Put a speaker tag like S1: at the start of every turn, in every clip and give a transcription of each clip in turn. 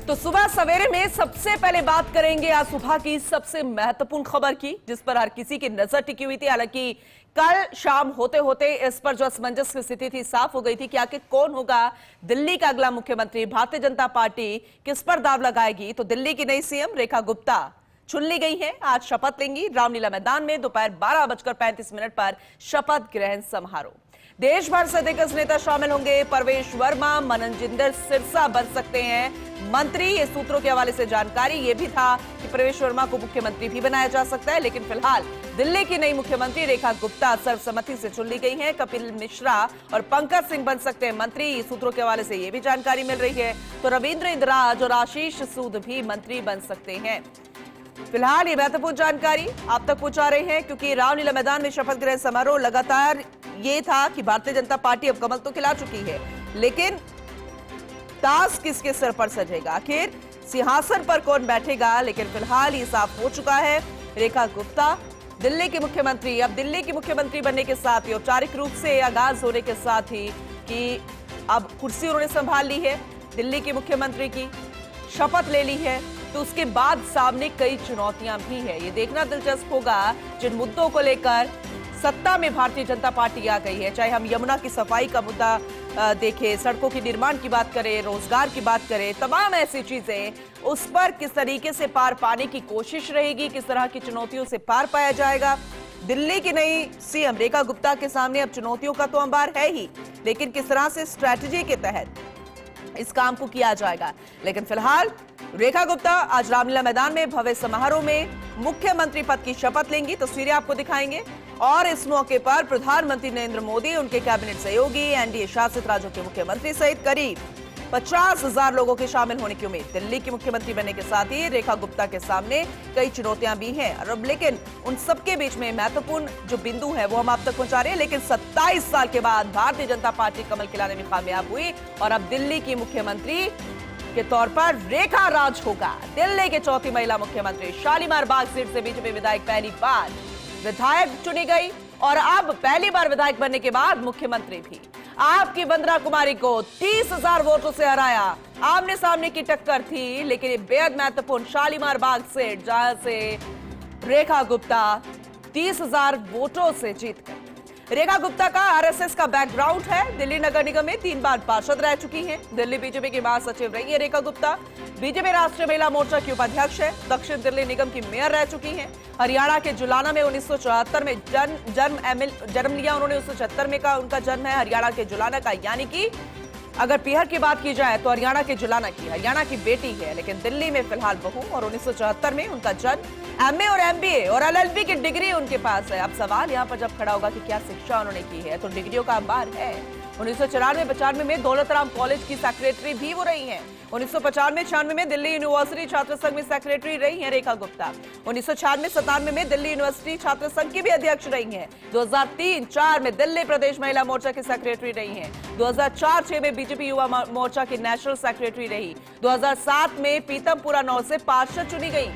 S1: तो सुबह सवेरे में सबसे पहले बात करेंगे आज सुबह की सबसे महत्वपूर्ण खबर की, जिस पर हर किसी की नजर टिकी हुई थी। हालांकि कल शाम होते होते इस पर जो असमंजस की स्थिति थी साफ हो गई थी कि आखिर कौन होगा दिल्ली का अगला मुख्यमंत्री। भारतीय जनता पार्टी किस पर दाव लगाएगी? तो दिल्ली की नई सीएम रेखा गुप्ता चुन ली गई हैं। आज शपथ लेंगी रामलीला मैदान में दोपहर 12:35 पर शपथ ग्रहण समारोह। देश भर से दिग्गज नेता शामिल होंगे। परवेश वर्मा, मननजिंदर सिरसा बन सकते हैं मंत्री। ये सूत्रों के हवाले से जानकारी ये भी था कि परवेश वर्मा को मुख्यमंत्री भी बनाया जा सकता है, लेकिन फिलहाल दिल्ली की नई मुख्यमंत्री रेखा गुप्ता सर्वसम्मति से चुन ली गई हैं। कपिल मिश्रा और पंकज सिंह बन सकते हैं मंत्री। सूत्रों के हवाले से ये भी जानकारी मिल रही है। तो रविंद्र इंद्राज और आशीष सूद भी मंत्री बन सकते हैं। फिलहाल ये महत्वपूर्ण जानकारी आप तक पहुंचा रहे हैं, क्योंकि रामलीला मैदान में शपथ ग्रहण समारोह लगातार ये था कि भारतीय जनता पार्टी अब कमल तो खिला चुकी है, लेकिन ताज किसके सर पर सजेगा, आखिर सिंहासन पर कौन बैठेगा। लेकिन फिलहाल ये साफ हो चुका है, रेखा गुप्ता दिल्ली की मुख्यमंत्री। अब दिल्ली की मुख्यमंत्री बनने के साथ ही औपचारिक रूप से आगाज होने के साथ ही कि अब कुर्सी उन्होंने संभाल ली है, दिल्ली की मुख्यमंत्री की शपथ ले ली है, तो उसके बाद सामने कई चुनौतियां भी है। ये देखना दिलचस्प होगा जिन मुद्दों को लेकर सत्ता में भारतीय जनता पार्टी आ गई है, चाहे हम यमुना की सफाई का मुद्दा देखें, सड़कों के निर्माण की बात करें, रोजगार की बात करें, तमाम ऐसी चीजें, उस पर किस तरीके से पार पाने की कोशिश रहेगी, किस तरह की चुनौतियों से पार पाया जाएगा। दिल्ली की नई सीएम रेखा गुप्ता के सामने अब चुनौतियों का तो अंबार है ही, लेकिन किस तरह से स्ट्रैटेजी के तहत इस काम को किया जाएगा। लेकिन फिलहाल रेखा गुप्ता आज रामलीला मैदान में भव्य समारोह में मुख्यमंत्री पद की शपथ लेंगी। तस्वीरें आपको दिखाएंगे। और इस मौके पर प्रधानमंत्री नरेंद्र मोदी, उनके कैबिनेट सहयोगी, एनडीए शासित राज्यों के मुख्यमंत्री सहित करीब 50,000 लोगों के शामिल होने की उम्मीद। दिल्ली की मुख्यमंत्री बनने के साथ ही रेखा गुप्ता के सामने कई चुनौतियां भी हैं, और अब लेकिन उन सबके बीच में महत्वपूर्ण जो बिंदु है वो हम आप तक पहुंचा रहे हैं। लेकिन 27 साल के बाद भारतीय जनता पार्टी कमल खिलाने में कामयाब हुई, और अब दिल्ली की मुख्यमंत्री के तौर पर रेखा राज होगा। दिल्ली के चौथी महिला मुख्यमंत्री। शालीमार बाग सीट से बीजेपी विधायक पहली बार विधायक चुनी गई, और अब पहली बार विधायक बनने के बाद मुख्यमंत्री भी। आपकी वंदना कुमारी को 30,000 वोटों से हराया। आमने सामने की टक्कर थी, लेकिन ये बेहद महत्वपूर्ण शालीमार बाग सीट, जहां से रेखा गुप्ता 30,000 वोटों से जीत गई। रेखा गुप्ता का आरएसएस का बैकग्राउंड है। दिल्ली नगर निगम में 3 बार पार्षद रह चुकी हैं। दिल्ली बीजेपी की महासचिव रही है रेखा गुप्ता। बीजेपी राष्ट्रीय महिला मोर्चा की उपाध्यक्ष है। दक्षिण दिल्ली निगम की मेयर रह चुकी हैं। हरियाणा के जुलाना में 1974 में जन्म लिया उन्होंने। 1976 में का उनका जन्म है हरियाणा के जुलाना का, यानी कि अगर पीहर की बात की जाए तो हरियाणा के जुलाना की, हरियाणा की बेटी है, लेकिन दिल्ली में फिलहाल बहू। और 1974 में उनका जन्म। एमए और एमबीए और एलएलबी की डिग्री उनके पास है। अब सवाल यहाँ पर जब खड़ा होगा कि क्या शिक्षा उन्होंने की है, तो डिग्रियों का अंबार है। 1994-95 में दौलतराम कॉलेज की सेक्रेटरी भी वो रही हैं। 1995-96 में दिल्ली यूनिवर्सिटी छात्र संघ में सेक्रेटरी रही हैं रेखा गुप्ता। 1996-97 में दिल्ली यूनिवर्सिटी छात्र संघ की भी अध्यक्ष रही हैं। 2003-04 में दिल्ली प्रदेश महिला मोर्चा की सेक्रेटरी रही हैं। 2004-06 में बीजेपी युवा मोर्चा की नेशनल सेक्रेटरी रही। 2007 में पीतमपुरा 9 से पार्षद चुनी गई।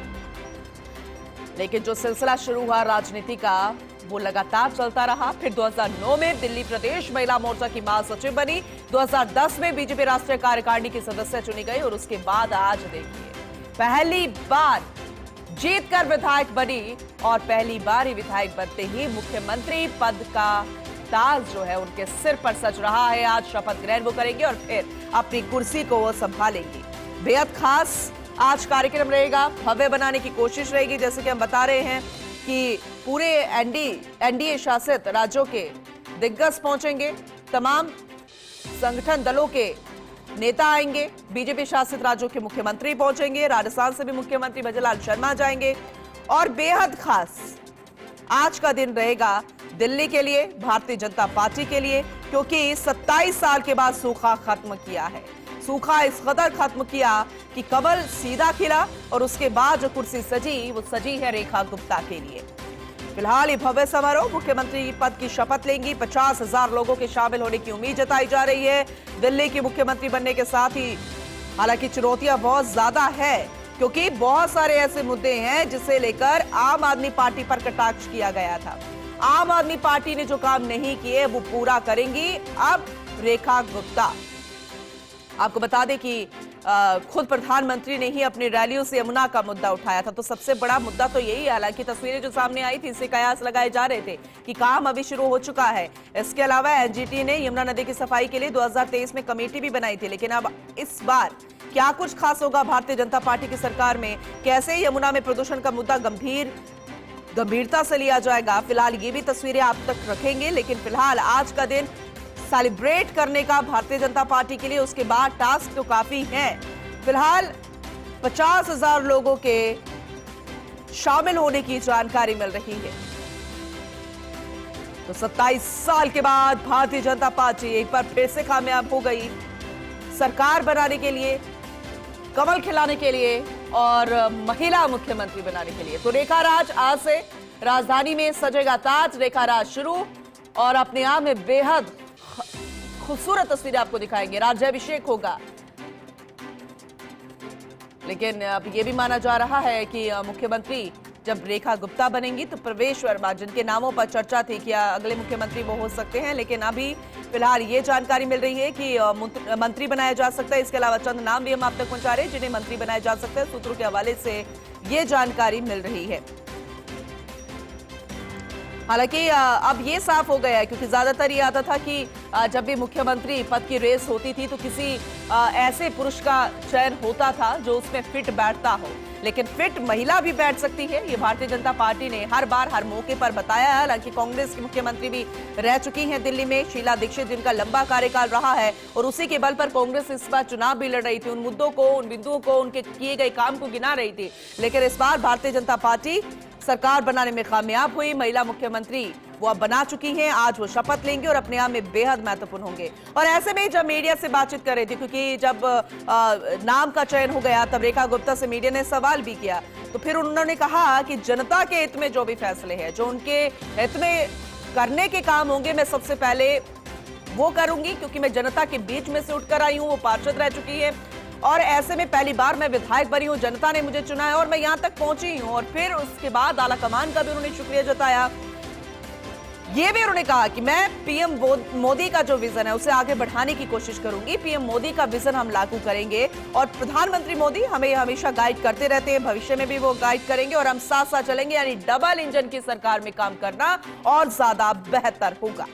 S1: लेकिन जो सिलसिला शुरू हुआ राजनीति का वो लगातार चलता रहा। फिर 2009 में दिल्ली प्रदेश महिला मोर्चा की महासचिव बनी। 2010 में बीजेपी राष्ट्रीय कार्यकारिणी की सदस्य चुनी गई, और उसके बाद आज देखिए पहली बार जीतकर विधायक बनी, और पहली बार ही विधायक बनते ही मुख्यमंत्री पद का ताज जो है उनके सिर पर सज रहा है। आज शपथ ग्रहण वो करेंगे और फिर अपनी कुर्सी को वो संभालेंगी। बेहद खास आज कार्यक्रम रहेगा, भव्य बनाने की कोशिश रहेगी। जैसे कि हम बता रहे हैं कि पूरे एनडीए शासित राज्यों के दिग्गज पहुंचेंगे, तमाम संगठन दलों के नेता आएंगे, बीजेपी शासित राज्यों के मुख्यमंत्री पहुंचेंगे, राजस्थान से भी मुख्यमंत्री भजनलाल शर्मा जाएंगे। और बेहद खास आज का दिन रहेगा दिल्ली के लिए, भारतीय जनता पार्टी के लिए, क्योंकि 27 साल के बाद सूखा खत्म किया है। सूखा इस कदर खत्म किया कि कमल सीधा खिला, और उसके बाद जो कुर्सी सजी वो सजी है रेखा गुप्ता के लिए। फिलहाल ये भव्य समारोह मुख्यमंत्री पद की शपथ लेंगी। 50,000 लोगों के शामिल होने की उम्मीद जताई जा रही है दिल्ली की मुख्यमंत्री बनने के साथ ही। हालांकि चुनौतियां बहुत ज्यादा है, क्योंकि बहुत सारे ऐसे मुद्दे हैं जिसे लेकर आम आदमी पार्टी पर कटाक्ष किया गया था। आम आदमी पार्टी ने जो काम नहीं किए वो पूरा करेंगी अब रेखा गुप्ता। आपको बता दें कि खुद प्रधानमंत्री ने ही अपनी रैलियों से यमुना का मुद्दा उठाया था। तो सबसे बड़ा मुद्दा तो यही है। हालांकि तस्वीरें जो सामने आई थी इससे कयास लगाए जा रहे थे कि काम अभी शुरू हो चुका है। इसके अलावा एनजीटी ने यमुना नदी की सफाई के लिए 2023 में कमेटी भी बनाई थी, लेकिन अब इस बार क्या कुछ खास होगा भारतीय जनता पार्टी की सरकार में, कैसे यमुना में प्रदूषण का मुद्दा गंभीरता से लिया जाएगा, फिलहाल ये भी तस्वीरें आप तक रखेंगे। लेकिन फिलहाल आज का दिन सेलिब्रेट करने का भारतीय जनता पार्टी के लिए, उसके बाद टास्क तो काफी है। फिलहाल 50,000 लोगों के शामिल होने की जानकारी मिल रही है। तो 27 साल के बाद भारतीय जनता पार्टी एक बार फिर से कामयाब हो गई सरकार बनाने के लिए, कमल खिलाने के लिए और महिला मुख्यमंत्री बनाने के लिए। तो रेखा राज आज से राजधानी में सजेगा ताज। रेखा राज शुरू और अपने आप में बेहद खूबसूरत तस्वीरें आपको दिखाएंगे। राज्याभिषेक होगा, लेकिन अब यह भी माना जा रहा है कि मुख्यमंत्री जब रेखा गुप्ता बनेंगी तो प्रवेश वर्मा, जिनके नामों पर चर्चा थी कि अगले मुख्यमंत्री वो हो सकते हैं, लेकिन अभी फिलहाल ये जानकारी मिल रही है कि मंत्री बनाया जा सकता है। इसके अलावा चंद नाम भी हम आप तक पहुंचा रहे हैं जिन्हें मंत्री बनाया जा सकता है। सूत्रों के हवाले से ये जानकारी मिल रही है। हालांकि अब ये साफ हो गया है, क्योंकि ज्यादातर ये आता था कि जब भी मुख्यमंत्री पद की रेस होती थी तो किसी ऐसे पुरुष का चयन होता था जो उसमें फिट बैठता हो, लेकिन फिट महिला भी बैठ सकती है। ये भारतीय जनता पार्टी ने हर बार हर मौके पर बताया है। हालांकि कांग्रेस की मुख्यमंत्री भी रह चुकी हैं दिल्ली में, शीला दीक्षित, जिनका लंबा कार्यकाल रहा है और उसी के बल पर कांग्रेस इस बार चुनाव भी लड़ रही थी। उन मुद्दों को, उन बिंदुओं को, उनके किए गए काम को गिना रही थी। लेकिन इस बार भारतीय जनता पार्टी सरकार बनाने में कामयाब हुई। महिला मुख्यमंत्री वो अब बना चुकी हैं। आज वो शपथ लेंगे और अपने आप में बेहद महत्वपूर्ण होंगे। और ऐसे में जब मीडिया से बातचीत कर रही थी, क्योंकि जब नाम का चयन हो गया तब रेखा गुप्ता से मीडिया ने सवाल भी किया, तो फिर उन्होंने कहा कि जनता के हित में जो भी फैसले हैं, जो उनके हित में करने के काम होंगे, मैं सबसे पहले वो करूंगी, क्योंकि मैं जनता के बीच में से उठकर आई हूं। वो पार्षद रह चुकी है और ऐसे में पहली बार मैं विधायक बनी हूं, जनता ने मुझे चुना है और मैं यहां तक पहुंची हूं। और फिर उसके बाद आला कमान का भी उन्होंने शुक्रिया जताया। ये भी उन्होंने कहा कि मैं पीएम मोदी का जो विजन है उसे आगे बढ़ाने की कोशिश करूंगी। पीएम मोदी का विजन हम लागू करेंगे और प्रधानमंत्री मोदी हमें हमेशा गाइड करते रहते हैं, भविष्य में भी वो गाइड करेंगे और हम साथ साथ चलेंगे। यानी डबल इंजन की सरकार में काम करना और ज्यादा बेहतर होगा।